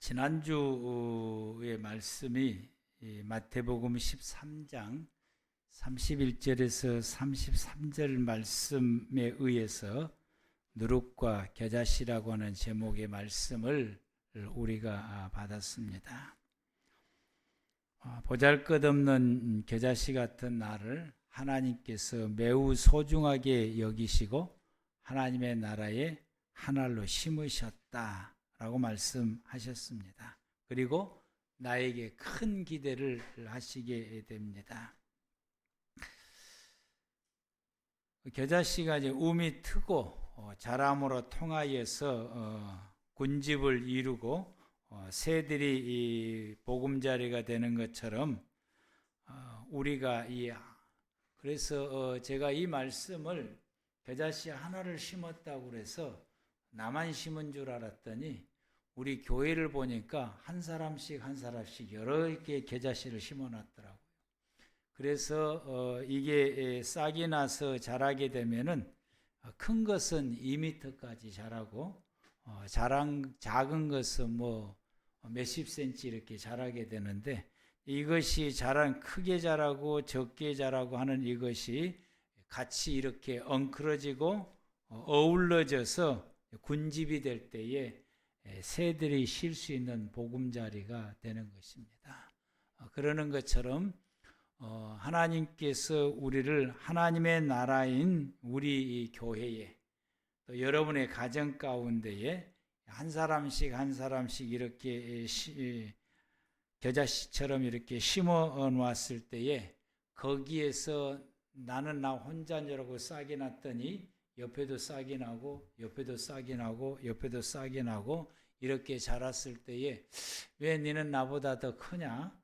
지난주의 말씀이 마태복음 13장 31절에서 33절 말씀에 의해서 누룩과 겨자씨라고 하는 제목의 말씀을 우리가 받았습니다. 보잘것없는 겨자씨 같은 나를 하나님께서 매우 소중하게 여기시고 하나님의 나라에 한 알로 심으셨다라고 말씀하셨습니다. 그리고 나에게 큰 기대를 하시게 됩니다. 겨자씨가 이제 움이 트고 자람으로 통하여서 군집을 이루고 새들이 보금자리가 되는 것처럼 우리가 그래서 제가 이 말씀을 겨자씨 하나를 심었다고 그래서 나만 심은 줄 알았더니 우리 교회를 보니까 한 사람씩 여러 개의 겨자씨를 심어놨더라고요. 그래서 이게 싹이 나서 자라게 되면은 큰 것은 2m까지 자라고 작은 것은 몇십 센치 이렇게 자라게 되는데, 이것이 크게 자라고 적게 자라고 하는 이것이 같이 이렇게 엉클어지고 어울러져서 군집이 될 때에 새들이 쉴 수 있는 보금자리가 되는 것입니다. 그러는 것처럼 하나님께서 우리를 하나님의 나라인 우리 교회에, 또 여러분의 가정 가운데에 한 사람씩 이렇게 겨자씨처럼 이렇게 심어 놓았을 때에 거기에서 나는 나 혼자냐라고 싹이 났더니 옆에도 싹이 나고 옆에도 싹이 나고 옆에도 싹이 나고 이렇게 자랐을 때에 왜 너는 나보다 더 크냐?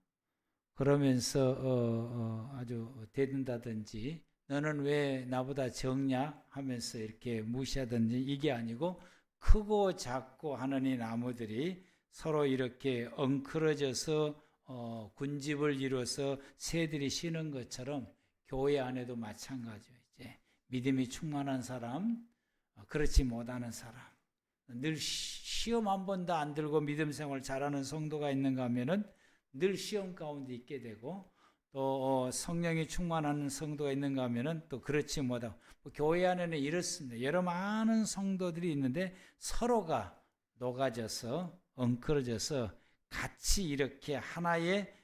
그러면서 아주 대든다든지 너는 왜 나보다 적냐? 하면서 이렇게 무시하든지, 이게 아니고 크고 작고 하는 이 나무들이 서로 이렇게 엉클어져서 군집을 이루어서 새들이 쉬는 것처럼 교회 안에도 마찬가지예요. 이제 믿음이 충만한 사람, 그렇지 못하는 사람, 늘 시험 한 번도 안 들고 믿음 생활 잘하는 성도가 있는가 하면은 늘 시험 가운데 있게 되고, 또 성령이 충만한 성도가 있는가 하면은 또 그렇지 못하고, 교회 안에는 이렇습니다. 여러 많은 성도들이 있는데 서로가 녹아져서 엉클어져서 같이 이렇게 하나의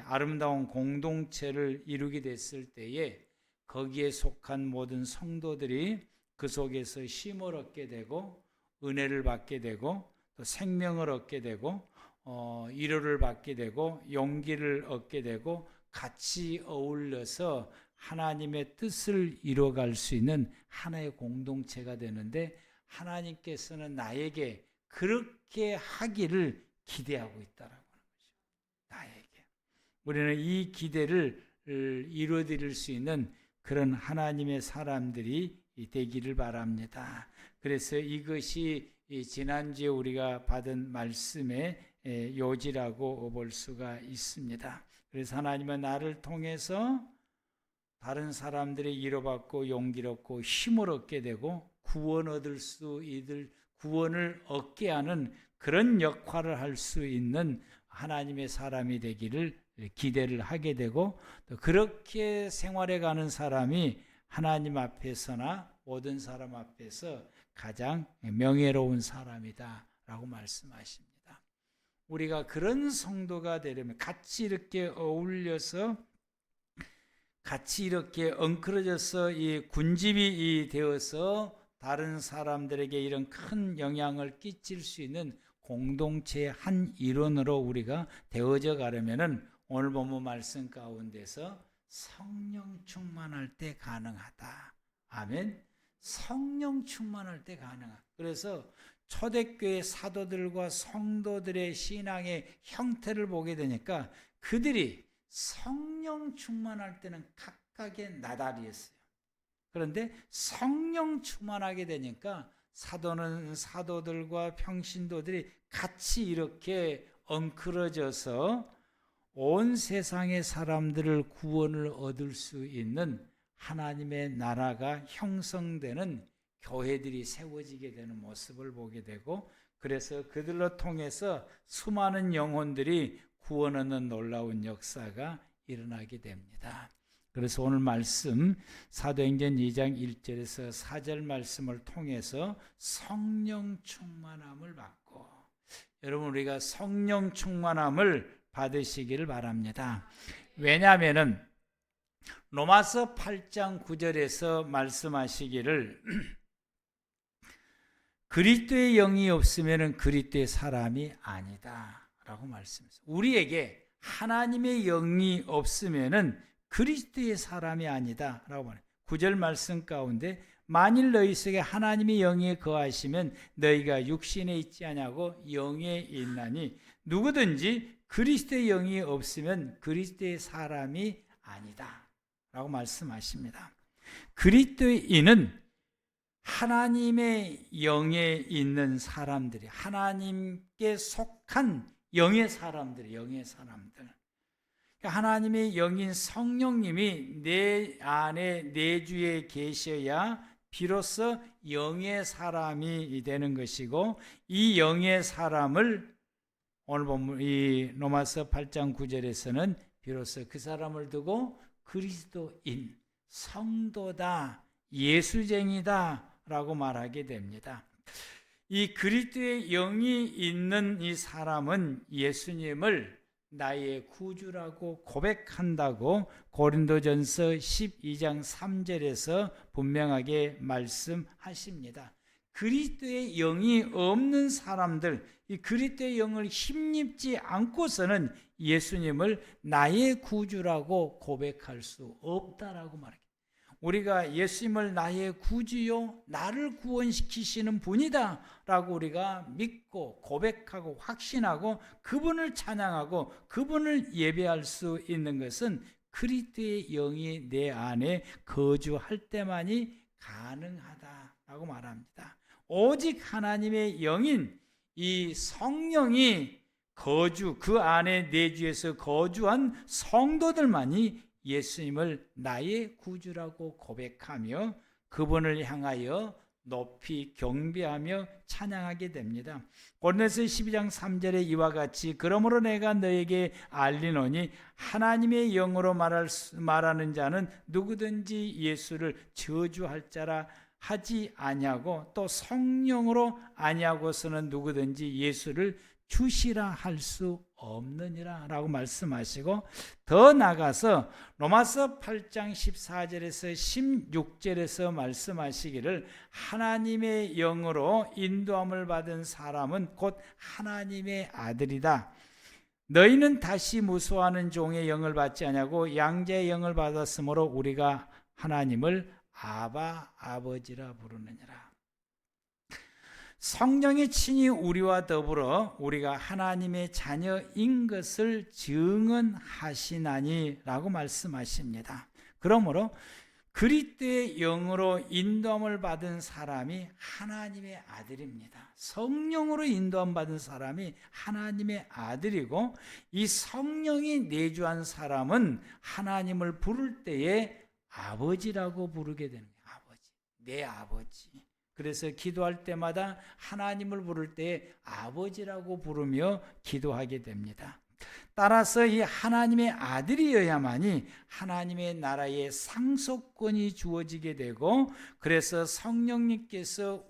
아름다운 공동체를 이루게 됐을 때에 거기에 속한 모든 성도들이 그 속에서 쉼을 얻게 되고 은혜를 받게 되고 또 생명을 얻게 되고 위로를 받게 되고 용기를 얻게 되고 같이 어울려서 하나님의 뜻을 이뤄갈 수 있는 하나의 공동체가 되는데, 하나님께서는 나에게 그렇게 하기를 기대하고 있다라고 하는 거죠. 나에게. 우리는 이 기대를 이루어드릴 수 있는 그런 하나님의 사람들이 되기를 바랍니다. 그래서 이것이 지난주에 우리가 받은 말씀의 요지라고 볼 수가 있습니다. 그래서 하나님은 나를 통해서 다른 사람들이 위로받고 용기를 얻고 힘을 얻게 되고 구원을 얻게 하는 그런 역할을 할 수 있는 하나님의 사람이 되기를 기대를 하게 되고, 또 그렇게 생활해가는 사람이 하나님 앞에서나 모든 사람 앞에서 가장 명예로운 사람이다 라고 말씀하십니다. 우리가 그런 성도가 되려면 같이 이렇게 어울려서 같이 이렇게 엉클어져서 이 군집이 되어서 다른 사람들에게 이런 큰 영향을 끼칠 수 있는 공동체의 한 일원으로 우리가 되어져 가려면은 오늘 본문 말씀 가운데서 성령 충만할 때 가능하다. 아멘. 성령 충만할 때 가능하다. 그래서 초대교회 사도들과 성도들의 신앙의 형태를 보게 되니까 그들이 성령 충만할 때는 각각의 나달이었어요. 그런데 성령 충만하게 되니까 사도는 사도들과 평신도들이 같이 이렇게 엉클어져서 온 세상의 사람들을 구원을 얻을 수 있는 하나님의 나라가 형성되는 교회들이 세워지게 되는 모습을 보게 되고, 그래서 그들로 통해서 수많은 영혼들이 구원 얻는 놀라운 역사가 일어나게 됩니다. 그래서 오늘 말씀 사도행전 2장 1절에서 4절 말씀을 통해서 성령 충만함을 받고, 여러분 우리가 성령 충만함을 받으시기를 바랍니다. 왜냐하면 로마서 8장 9절에서 말씀하시기를 그리스도의 영이 없으면 그리스도의 사람이 아니다 라고 말씀했어요. 우리에게 하나님의 영이 없으면 그리스도의 사람이 아니다 라고 말해요. 9절 말씀 가운데 만일 너희 속에 하나님의 영이 거하시면 너희가 육신에 있지 아니하고 영에 있나니 누구든지 그리스도의 영이 없으면 그리스도의 사람이 아니다 라고 말씀하십니다. 그리스도인은 하나님의 영에 있는 사람들이, 하나님께 속한 영의 사람들. 하나님의 영인 성령님이 내 안에 내주에 계셔야 비로소 영의 사람이 되는 것이고, 이 영의 사람을 오늘 본문 이 로마서 8장 9절에서는 비로소 그 사람을 두고 그리스도인, 성도다, 예수쟁이다 라고 말하게 됩니다. 이 그리스도의 영이 있는 이 사람은 예수님을 나의 구주라고 고백한다고 고린도전서 12장 3절에서 분명하게 말씀하십니다. 그리스도의 영이 없는 사람들, 이 그리스도의 영을 힘입지 않고서는 예수님을 나의 구주라고 고백할 수 없다라고 말합니다. 우리가 예수님을 나의 구주요, 나를 구원시키시는 분이다 라고 우리가 믿고 고백하고 확신하고 그분을 찬양하고 그분을 예배할 수 있는 것은 그리스도의 영이 내 안에 거주할 때만이 가능하다라고 말합니다. 오직 하나님의 영인 이 성령이 그 안에 내주에서 거주한 성도들만이 예수님을 나의 구주라고 고백하며 그분을 향하여 높이 경배하며 찬양하게 됩니다. 고린도서 12장 3절에 이와 같이 그러므로 내가 너에게 알리노니 하나님의 영으로 말하는 자는 누구든지 예수를 저주할 자라 하지 아니하고 또 성령으로 아니하고서는 누구든지 예수를 주시라 할 수 없느니라 라고 말씀하시고, 더 나아가서 로마서 8장 14절에서 16절에서 말씀하시기를 하나님의 영으로 인도함을 받은 사람은 곧 하나님의 아들이다. 너희는 다시 무수하는 종의 영을 받지 아니하고 양자의 영을 받았으므로 우리가 하나님을 아바 아버지라 부르느니라. 성령이 친히 우리와 더불어 우리가 하나님의 자녀인 것을 증언하시나니 라고 말씀하십니다. 그러므로 그리스도의 영으로 인도함을 받은 사람이 하나님의 아들입니다. 성령으로 인도함 받은 사람이 하나님의 아들이고, 이 성령이 내주한 사람은 하나님을 부를 때에 아버지라고 부르게 되는 거예요. 아버지, 내 아버지. 그래서 기도할 때마다 하나님을 부를 때 아버지라고 부르며 기도하게 됩니다. 따라서 이 하나님의 아들이어야만이 하나님의 나라의 상속권이 주어지게 되고, 그래서 성령님께서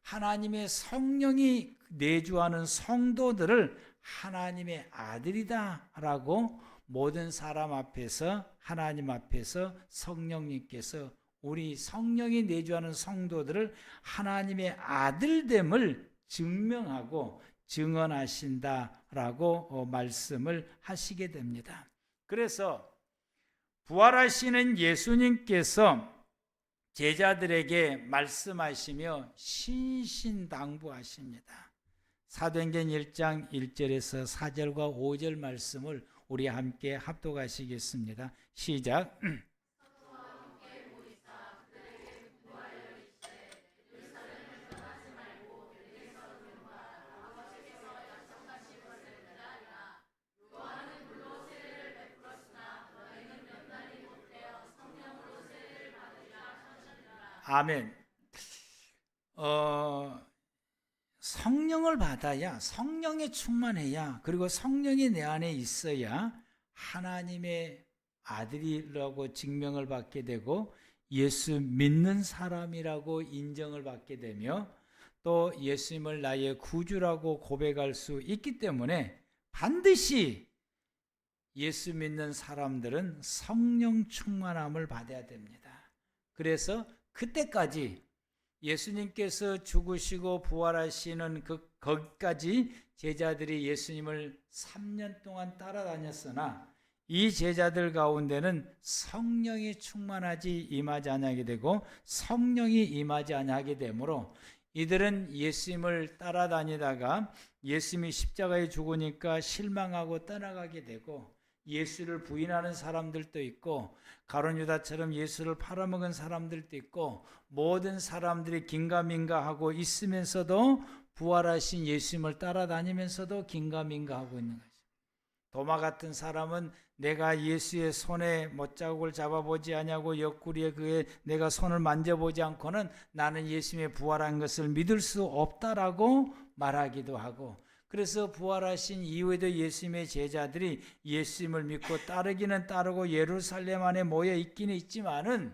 하나님의 성령이 내주하는 성도들을 하나님의 아들이다라고 모든 사람 앞에서, 하나님 앞에서 성령님께서 우리 성령이 내주하는 성도들을 하나님의 아들됨을 증명하고 증언하신다라고 말씀을 하시게 됩니다. 그래서 부활하시는 예수님께서 제자들에게 말씀하시며 신신당부하십니다. 사도행전 1장 1절에서 4절과 5절 말씀을 우리 함께 합독하시겠습니다. 시작. 아멘. 성령을 받아야, 성령에 충만해야, 그리고 성령이 내 안에 있어야 하나님의 아들이라고 증명을 받게 되고 예수 믿는 사람이라고 인정을 받게 되며 또 예수님을 나의 구주라고 고백할 수 있기 때문에 반드시 예수 믿는 사람들은 성령 충만함을 받아야 됩니다. 그래서 그때까지 예수님께서 죽으시고 부활하시는 거기까지 제자들이 예수님을 3년 동안 따라다녔으나 이 제자들 가운데는 성령이 충만하지 임하지 아니하게 되고 성령이 임하지 아니하게 되므로 이들은 예수님을 따라다니다가 예수님이 십자가에 죽으니까 실망하고 떠나가게 되고 예수를 부인하는 사람들도 있고 가룟 유다처럼 예수를 팔아먹은 사람들도 있고 모든 사람들이 긴가민가하고 있으면서도 부활하신 예수님을 따라다니면서도 긴가민가하고 있는 거죠. 도마 같은 사람은 내가 예수의 손에 못자국을 잡아보지 아니하고 옆구리에 그의 내가 손을 만져보지 않고는 나는 예수님의 부활한 것을 믿을 수 없다라고 말하기도 하고, 그래서 부활하신 이후에도 예수님의 제자들이 예수님을 믿고 따르기는 따르고 예루살렘 안에 모여 있기는 있지만은,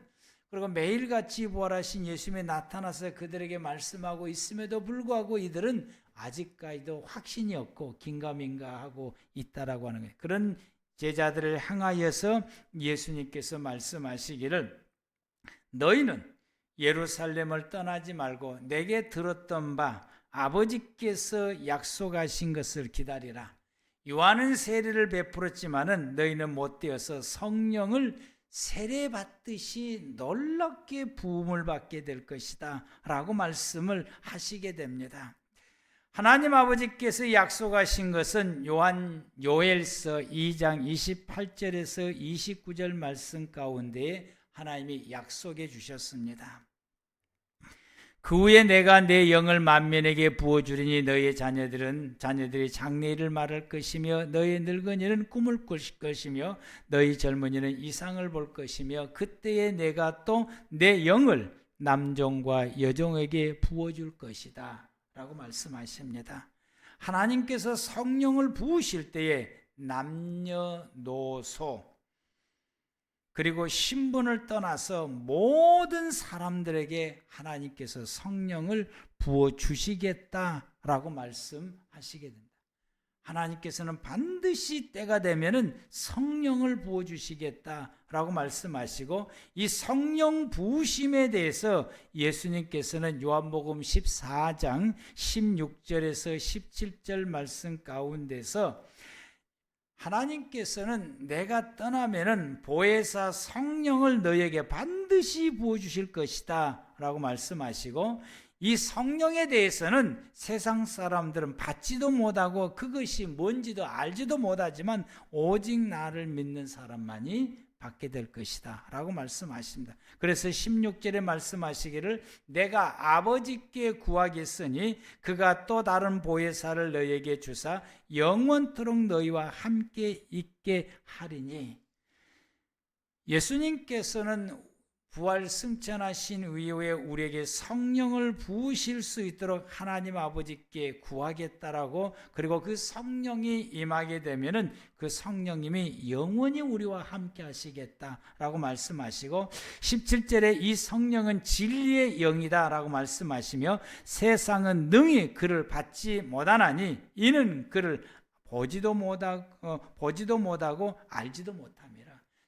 그리고 매일같이 부활하신 예수님이 나타나서 그들에게 말씀하고 있음에도 불구하고 이들은 아직까지도 확신이 없고 긴가민가하고 있다라고 하는 거예요. 그런 제자들을 향하여서 예수님께서 말씀하시기를 너희는 예루살렘을 떠나지 말고 내게 들었던 바 아버지께서 약속하신 것을 기다리라. 요한은 세례를 베풀었지만은 너희는 못되어서 성령을 세례받듯이 놀랍게 부음을 받게 될 것이다 라고 말씀을 하시게 됩니다. 하나님 아버지께서 약속하신 것은 요엘서 2장 28절에서 29절 말씀 가운데에 하나님이 약속해 주셨습니다. 그 후에 내가 내 영을 만민에게 부어주리니 너희의 자녀들이 장래일을 말할 것이며 너희 늙은이는 꿈을 꿀 것이며 너희 젊은이는 이상을 볼 것이며 그때에 내가 또 내 영을 남종과 여종에게 부어줄 것이다 라고 말씀하십니다. 하나님께서 성령을 부으실 때에 남녀노소 그리고 신분을 떠나서 모든 사람들에게 하나님께서 성령을 부어주시겠다라고 말씀하시게 됩니다. 하나님께서는 반드시 때가 되면은 성령을 부어주시겠다라고 말씀하시고 이 성령 부으심에 대해서 예수님께서는 요한복음 14장 16절에서 17절 말씀 가운데서 하나님께서는 내가 떠나면은 보혜사 성령을 너희에게 반드시 부어주실 것이다 라고 말씀하시고 이 성령에 대해서는 세상 사람들은 받지도 못하고 그것이 뭔지도 알지도 못하지만 오직 나를 믿는 사람만이 받게 될 것이다 라고 말씀하십니다. 그래서 16절에 말씀하시기를 내가 아버지께 구하겠으니 그가 또 다른 보혜사를 너희에게 주사 영원토록 너희와 함께 있게 하리니, 예수님께서는 부활 승천하신 이후에 우리에게 성령을 부으실 수 있도록 하나님 아버지께 구하겠다라고, 그리고 그 성령이 임하게 되면은 그 성령님이 영원히 우리와 함께 하시겠다라고 말씀하시고 17절에 이 성령은 진리의 영이다라고 말씀하시며 세상은 능히 그를 받지 못하나니 이는 그를 보지도 못하고 알지도 못합니다.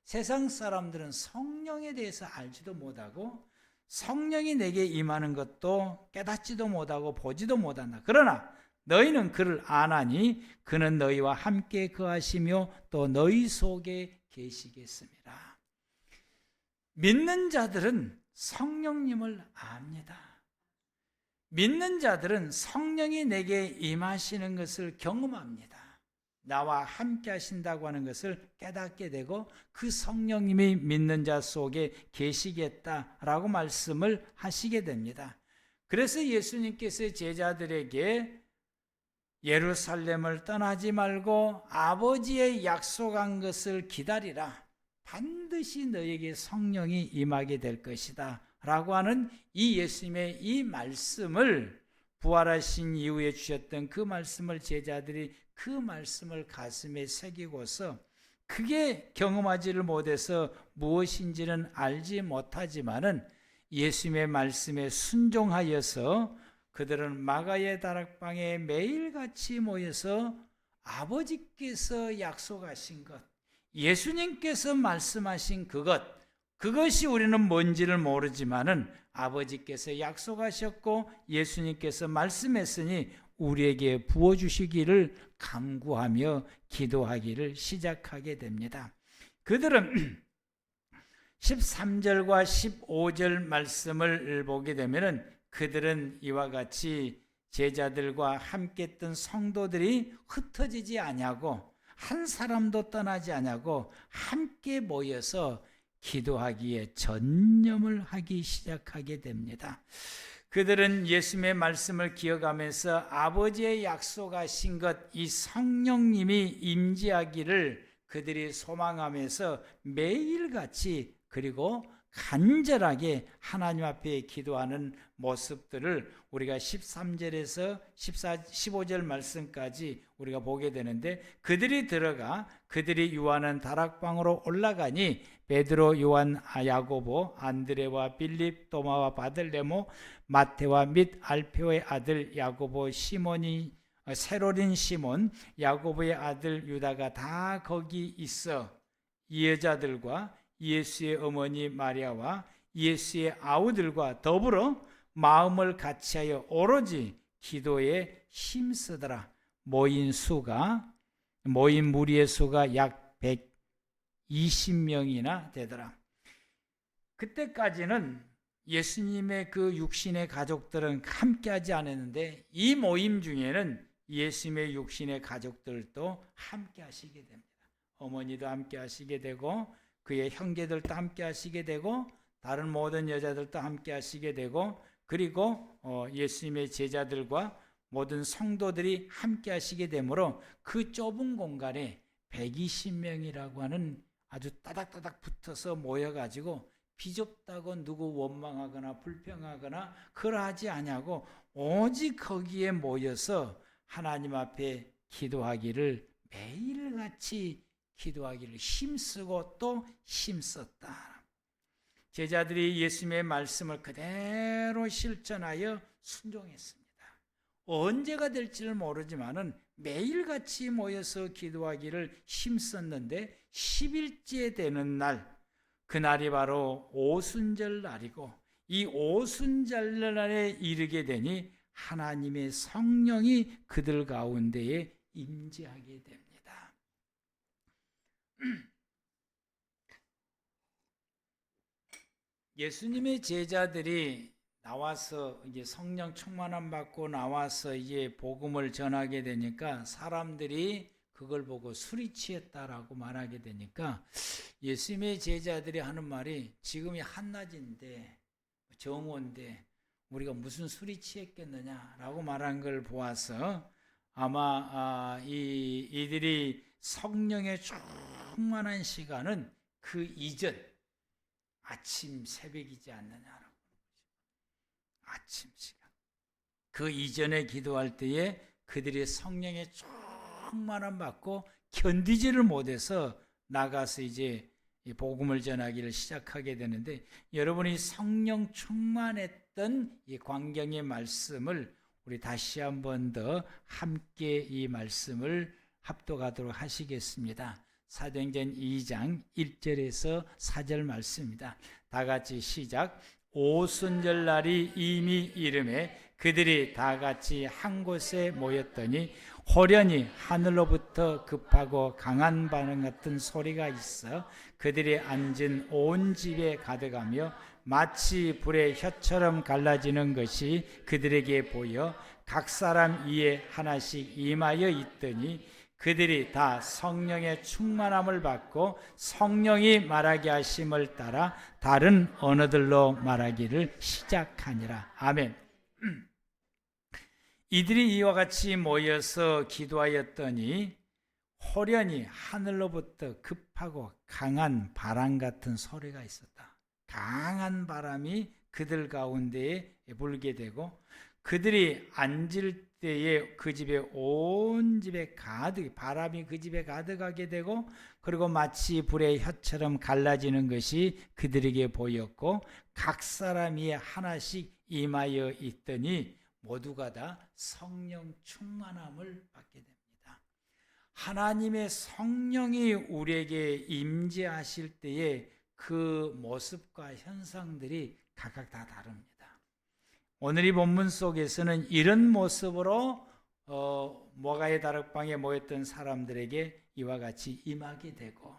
세상 사람들은 성령에 대해서 알지도 못하고 성령이 내게 임하는 것도 깨닫지도 못하고 보지도 못한다. 그러나 너희는 그를 아나니 그는 너희와 함께 거하시며 또 너희 속에 계시겠습니다. 믿는 자들은 성령님을 압니다. 믿는 자들은 성령이 내게 임하시는 것을 경험합니다. 나와 함께 하신다고 하는 것을 깨닫게 되고 그 성령님이 믿는 자 속에 계시겠다라고 말씀을 하시게 됩니다. 그래서 예수님께서 제자들에게 예루살렘을 떠나지 말고 아버지의 약속한 것을 기다리라. 반드시 너에게 성령이 임하게 될 것이다 라고 하는 이 예수님의 이 말씀을 부활하신 이후에 주셨던 그 말씀을 제자들이 그 말씀을 가슴에 새기고서 그게 경험하지를 못해서 무엇인지는 알지 못하지만은 예수님의 말씀에 순종하여서 그들은 마가의 다락방에 매일같이 모여서 아버지께서 약속하신 것, 예수님께서 말씀하신 그것이 우리는 뭔지를 모르지만은 아버지께서 약속하셨고 예수님께서 말씀했으니 우리에게 부어주시기를 간구하며 기도하기를 시작하게 됩니다. 그들은 13절과 15절 말씀을 보게 되면은 그들은 이와 같이 제자들과 함께 했던 성도들이 흩어지지 아니하고 한 사람도 떠나지 아니하고 함께 모여서 기도하기에 전념을 하기 시작하게 됩니다. 그들은 예수님의 말씀을 기억하면서 아버지의 약속하신 것, 이 성령님이 임재하기를 그들이 소망하면서 매일같이 그리고 간절하게 하나님 앞에 기도하는 모습들을 우리가 13절에서 15절 말씀까지 우리가 보게 되는데, 그들이 들어가 그들이 유하는 다락방으로 올라가니 베드로, 요한, 야고보, 안드레와 빌립, 도마와 바들레모, 마테와 및 알페오의 아들 야고보, 시몬이 세로린 시몬, 야고보의 아들 유다가 다 거기 있어 이 여자들과 예수의 어머니 마리아와 예수의 아우들과 더불어 마음을 같이하여 오로지 기도에 힘쓰더라. 모인 무리의 수가 약 120명이나 되더라. 그때까지는 예수님의 그 육신의 가족들은 함께하지 않았는데 이 모임 중에는 예수님의 육신의 가족들도 함께하시게 됩니다. 어머니도 함께하시게 되고 그의 형제들도 함께하시게 되고 다른 모든 여자들도 함께하시게 되고 그리고 예수님의 제자들과 모든 성도들이 함께하시게 되므로 그 좁은 공간에 120명이라고 하는 아주 따닥따닥 붙어서 모여가지고 비좁다고 누구 원망하거나 불평하거나 그러하지 아니하고 오직 거기에 모여서 하나님 앞에 기도하기를 매일같이 기도하기를 힘쓰고 또 힘썼다. 제자들이 예수님의 말씀을 그대로 실천하여 순종했습니다. 언제가 될지를 모르지만은 매일같이 모여서 기도하기를 힘썼는데 10일째 되는 날, 그날이 바로 오순절 날이고 이 오순절 날에 이르게 되니 하나님의 성령이 그들 가운데에 임재하게 됩니다. 예수님의 제자들이 나와서 이제 성령 충만함 받고 나와서 이제 복음을 전하게 되니까 사람들이 그걸 보고 술이 취했다라고 말하게 되니까 예수님의 제자들이 하는 말이 지금이 한낮인데 정오인데 우리가 무슨 술이 취했겠느냐라고 말한 걸 보아서 아마 이들이 성령에 충만한 시간은 그 이전 아침 새벽이지 않느냐라고. 아침 시간. 그 이전에 기도할 때에 그들이 성령의 충만함 받고 견디지를 못해서 나가서 이제 복음을 전하기를 시작하게 되는데, 여러분이 성령 충만했던 이 광경의 말씀을 우리 다시 한 번 더 함께 이 말씀을 합독하도록 하시겠습니다. 사도행전 2장 1절에서 4절 말씀입니다. 다 같이 시작. 오순절 날이 이미 이름에 그들이 다 같이 한 곳에 모였더니 호련히 하늘로부터 급하고 강한 바람 같은 소리가 있어 그들이 앉은 온 집에 가득하며 마치 불의 혀처럼 갈라지는 것이 그들에게 보여 각 사람 위에 하나씩 임하여 있더니 그들이 다 성령의 충만함을 받고 성령이 말하게 하심을 따라 다른 언어들로 말하기를 시작하니라. 아멘. 이들이 이와 같이 모여서 기도하였더니 호련히 하늘로부터 급하고 강한 바람 같은 소리가 있었다. 강한 바람이 그들 가운데에 불게 되고 그들이 앉을 때에 그 집에 온 집에 가득, 바람이 그 집에 가득하게 되고, 그리고 마치 불의 혀처럼 갈라지는 것이 그들에게 보였고, 각 사람이 하나씩 임하여 있더니 모두가 다 성령 충만함을 받게 됩니다. 하나님의 성령이 우리에게 임재하실 때에 그 모습과 현상들이 각각 다 다릅니다. 오늘 이 본문 속에서는 이런 모습으로 모가의 다락방에 모였던 사람들에게 이와 같이 임하게 되고,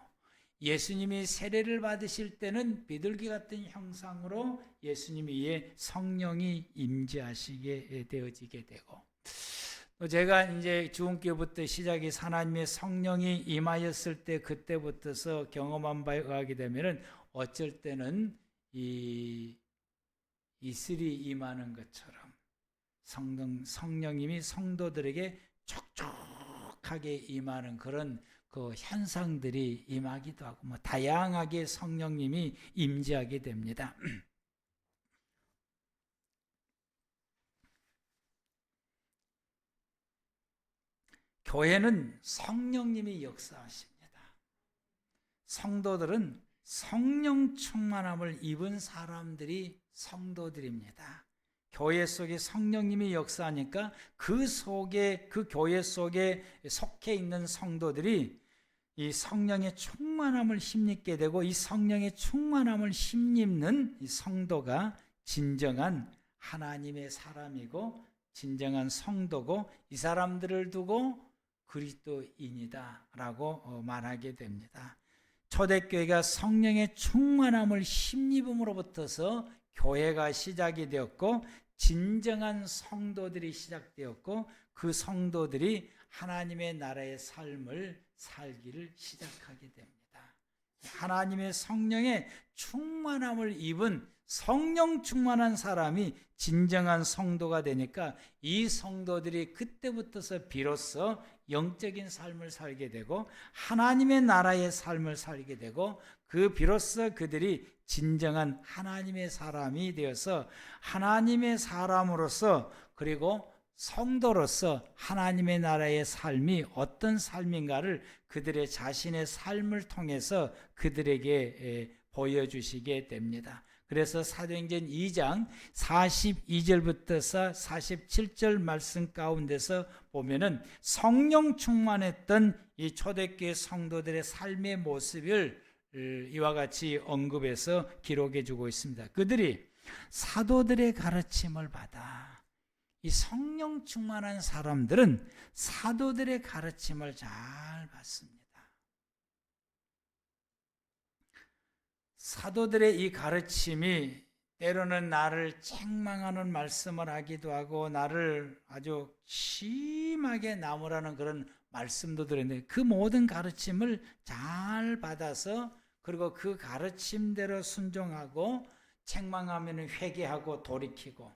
예수님이 세례를 받으실 때는 비둘기 같은 형상으로 예수님 위에 성령이 임재하시게 되어지게 되고, 또 제가 이제 주은교부터 시작해서 하나님의 성령이 임하였을 때 그때부터서 경험한 바에 의하게 되면은 어쩔 때는 이슬이 임하는 것처럼 성령님이 성도들에게 촉촉하게 임하는 그런 그 현상들이 임하기도 하고, 뭐 다양하게 성령님이 임재하게 됩니다. 교회는 성령님이 역사하십니다. 성도들은 성령 충만함을 입은 사람들이 성도들입니다. 교회 속에 성령님이 역사하니까 그 교회 속에 속해 있는 성도들이 이 성령의 충만함을 힘입게 되고, 이 성령의 충만함을 힘입는 이 성도가 진정한 하나님의 사람이고 진정한 성도고, 이 사람들을 두고 그리스도인이다 라고 말하게 됩니다. 초대교회가 성령의 충만함을 힘입음으로부터서 교회가 시작이 되었고, 진정한 성도들이 시작되었고, 그 성도들이 하나님의 나라의 삶을 살기를 시작하게 됩니다. 하나님의 성령의 충만함을 입은 성령 충만한 사람이 진정한 성도가 되니까 이 성도들이 그때부터서 비로소 영적인 삶을 살게 되고 하나님의 나라의 삶을 살게 되고, 그 비로소 그들이 진정한 하나님의 사람이 되어서 하나님의 사람으로서, 그리고 성도로서 하나님의 나라의 삶이 어떤 삶인가를 그들의 자신의 삶을 통해서 그들에게 보여주시게 됩니다. 그래서 사도행전 2장 42절부터 47절 말씀 가운데서 보면은 성령 충만했던 이 초대교회 성도들의 삶의 모습을 이와 같이 언급해서 기록해 주고 있습니다. 그들이 사도들의 가르침을 받아, 이 성령 충만한 사람들은 사도들의 가르침을 잘 받습니다. 사도들의 이 가르침이 때로는 나를 책망하는 말씀을 하기도 하고, 나를 아주 심하게 나무라는 그런 말씀도 들었는데, 그 모든 가르침을 잘 받아서, 그리고 그 가르침대로 순종하고, 책망하면 회개하고 돌이키고,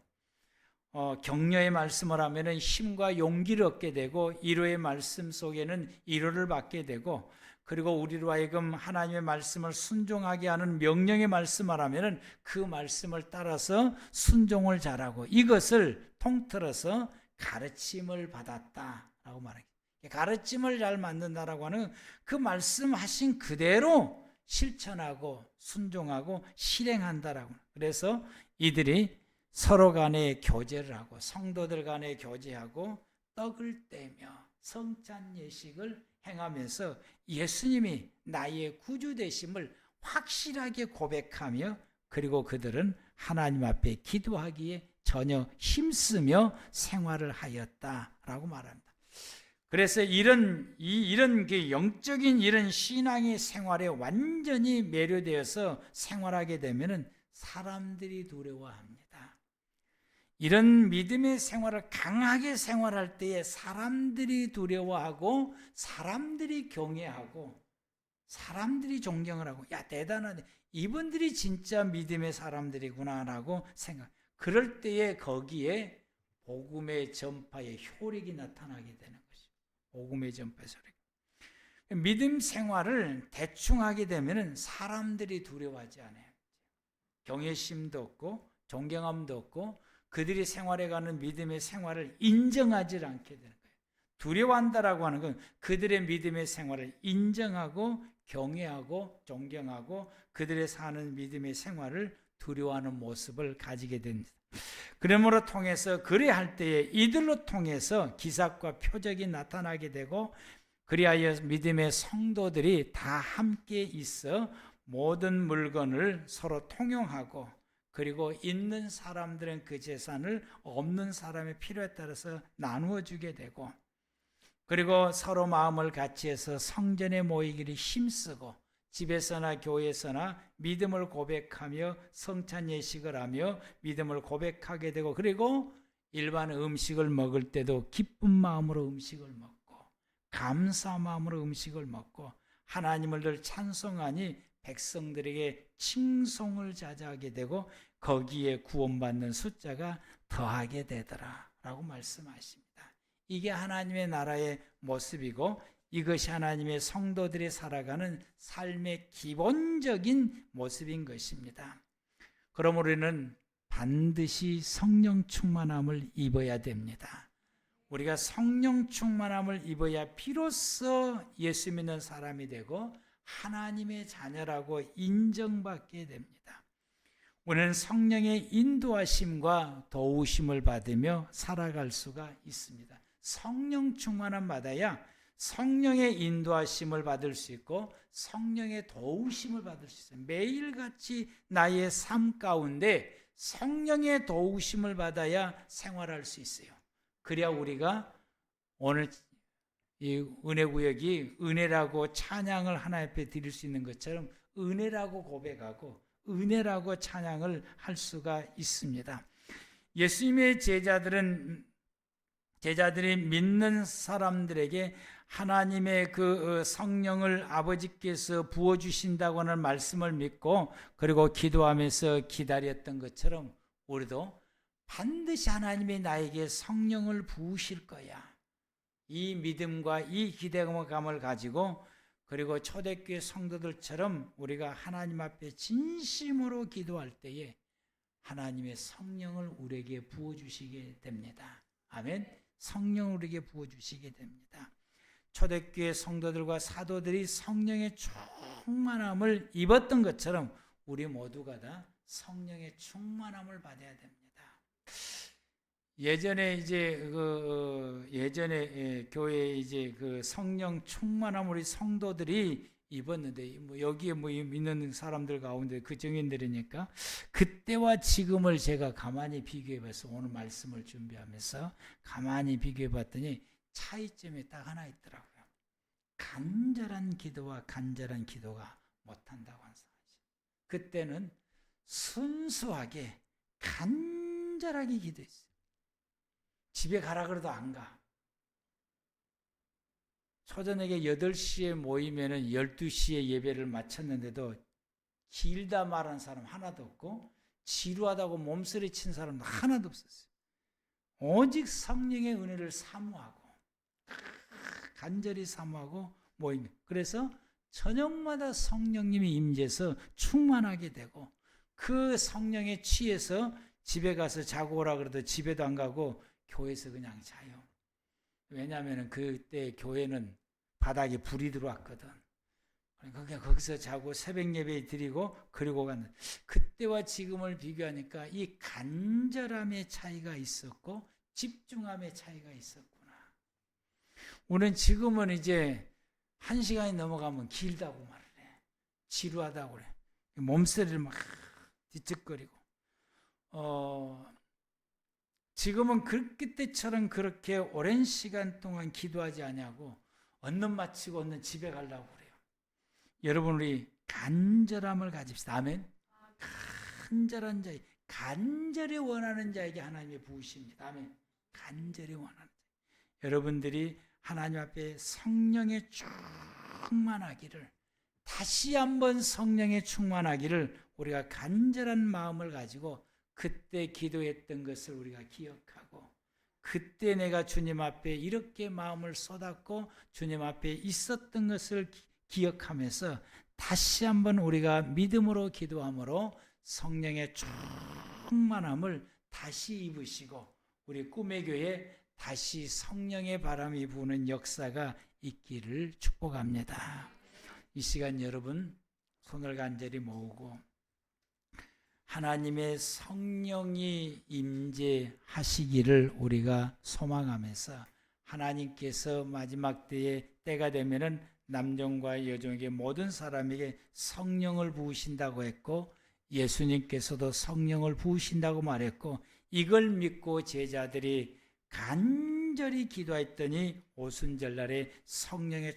격려의 말씀을 하면 힘과 용기를 얻게 되고, 위로의 말씀 속에는 위로를 받게 되고, 그리고 우리로 하여금 하나님의 말씀을 순종하게 하는 명령의 말씀을 하면 그 말씀을 따라서 순종을 잘하고, 이것을 통틀어서 가르침을 받았다라고 말합니다. 가르침을 잘 만든다라고 하는 그 말씀하신 그대로 실천하고 순종하고 실행한다라고. 그래서 이들이 서로 간에 교제를 하고, 성도들 간에 교제하고, 떡을 떼며 성찬 예식을 행하면서 예수님이 나의 구주 되심을 확실하게 고백하며, 그리고 그들은 하나님 앞에 기도하기에 전혀 힘쓰며 생활을 하였다라고 말합니다. 그래서 이런 그 영적인 이런 신앙의 생활에 완전히 매료되어서 생활하게 되면은 사람들이 두려워합니다. 이런 믿음의 생활을 강하게 생활할 때에 사람들이 두려워하고, 사람들이 경외하고, 사람들이 존경을 하고, 야 대단하네, 이분들이 진짜 믿음의 사람들이구나라고 생각. 그럴 때에 거기에 복음의 전파의 효력이 나타나게 되는 것이죠. 복음의 전파의 효력. 믿음 생활을 대충 하게 되면 사람들이 두려워하지 않아요. 경외심도 없고 존경함도 없고, 그들이 생활해가는 믿음의 생활을 인정하지 않게 되는 거예요. 두려워한다라고 하는 건 그들의 믿음의 생활을 인정하고 경외하고 존경하고 그들의 사는 믿음의 생활을 두려워하는 모습을 가지게 됩니다. 그러므로 통해서 그래할 때에 이들로 통해서 기사과 표적이 나타나게 되고 그리하여 믿음의 성도들이 다 함께 있어 모든 물건을 서로 통용하고 그리고 있는 사람들은 그 재산을 없는 사람의 필요에 따라서 나누어 주게 되고 그리고 서로 마음을 같이 해서 성전에 모이기를 힘쓰고 집에서나 교회에서나 믿음을 고백하며 성찬 예식을 하며 믿음을 고백하게 되고 그리고 일반 음식을 먹을 때도 기쁜 마음으로 음식을 먹고 감사 마음으로 음식을 먹고 하나님을 늘 찬송하니 백성들에게 칭송을 자자하게 되고 거기에 구원받는 숫자가 더하게 되더라 라고 말씀하십니다. 이게 하나님의 나라의 모습이고 이것이 하나님의 성도들이 살아가는 삶의 기본적인 모습인 것입니다. 그러므로 우리는 반드시 성령 충만함을 입어야 됩니다. 우리가 성령 충만함을 입어야 비로소 예수 믿는 사람이 되고 하나님의 자녀라고 인정받게 됩니다. 우리는 성령의 인도하심과 도우심을 받으며 살아갈 수가 있습니다. 성령 충만함 받아야 성령의 인도하심을 받을 수 있고 성령의 도우심을 받을 수 있어요. 매일같이 나의 삶 가운데 성령의 도우심을 받아야 생활할 수 있어요. 그래야 우리가 오늘 이 은혜구역이 은혜라고 찬양을 하나님 앞에 드릴 수 있는 것처럼 은혜라고 고백하고 은혜라고 찬양을 할 수가 있습니다. 예수님의 제자들이 믿는 사람들에게 하나님의 그 성령을 아버지께서 부어주신다고 하는 말씀을 믿고 그리고 기도하면서 기다렸던 것처럼 우리도 반드시 하나님이 나에게 성령을 부으실 거야. 이 믿음과 이 기대감을 가지고 그리고 초대교회 성도들처럼 우리가 하나님 앞에 진심으로 기도할 때에 하나님의 성령을 우리에게 부어주시게 됩니다. 아멘. 성령을 우리에게 부어주시게 됩니다. 초대교회 성도들과 사도들이 성령의 충만함을 입었던 것처럼 우리 모두가 다 성령의 충만함을 받아야 됩니다. 예전에 교회에 그 성령 충만함 우리 성도들이 입었는데 여기에 있는 사람들 가운데 그 증인들이니까 그때와 지금을 제가 가만히 비교해봐서 오늘 말씀을 준비하면서 가만히 비교해봤더니 차이점이 딱 하나 있더라고요. 간절한 기도와 간절한 기도가 못한다고 하는 사람이죠. 그때는 순수하게 간절하게 기도했어요. 집에 가라 그래도 안 가. 초저녁에 8시에 모이면은 12시에 예배를 마쳤는데도 길다 말한 사람 하나도 없고 지루하다고 몸서리 친 사람도 하나도 없었어요. 오직 성령의 은혜를 사모하고 간절히 사모하고 모입니다. 그래서 저녁마다 성령님이 임재해서 충만하게 되고 그 성령에 취해서 집에 가서 자고 오라 그래도 집에도 안 가고 교회에서 그냥 자요. 왜냐하면 그때 교회는 바닥에 불이 들어왔거든. 그러니까 거기서 자고 새벽 예배 드리고 그리고 가는 그때와 지금을 비교하니까 이 간절함의 차이가 있었고 집중함의 차이가 있었구나. 우리는 지금은 이제 1시간이 넘어가면 길다고 말을 해. 지루하다고 그래. 몸서리를 막 뒤척거리고. 지금은 그때처럼 그렇게 오랜 시간 동안 기도하지 않냐고 얻는 마치고 얻는 집에 가려고 그래요. 여러분 우리 간절함을 가집시다. 아멘. 간절한 자, 간절히 원하는 자에게 하나님의 부으십니다. 아멘. 간절히 원하는 자. 여러분들이 하나님 앞에 성령의 충만하기를 다시 한번 성령의 충만하기를 우리가 간절한 마음을 가지고 그때 기도했던 것을 우리가 기억하고 그때 내가 주님 앞에 이렇게 마음을 쏟았고 주님 앞에 있었던 것을 기억하면서 다시 한번 우리가 믿음으로 기도함으로 성령의 충만함을 다시 입으시고 우리 꿈의 교회 다시 성령의 바람이 부는 역사가 있기를 축복합니다. 이 시간 여러분 손을 간절히 모으고 하나님의 성령이 임재하시기를 우리가 소망하면서 하나님께서 마지막 때가 되면은 남종과 여종에게 모든 사람에게 성령을 부으신다고 했고 예수님께서도 성령을 부으신다고 말했고 이걸 믿고 제자들이 간절히 기도했더니 오순절날에 성령의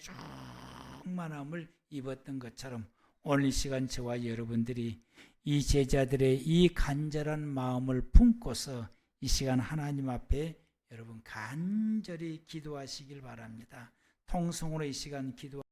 충만함을 입었던 것처럼 오늘 이 시간 저와 여러분들이 이 제자들의 이 간절한 마음을 품고서 이 시간 하나님 앞에 여러분 간절히 기도하시길 바랍니다. 통성으로 이 시간 기도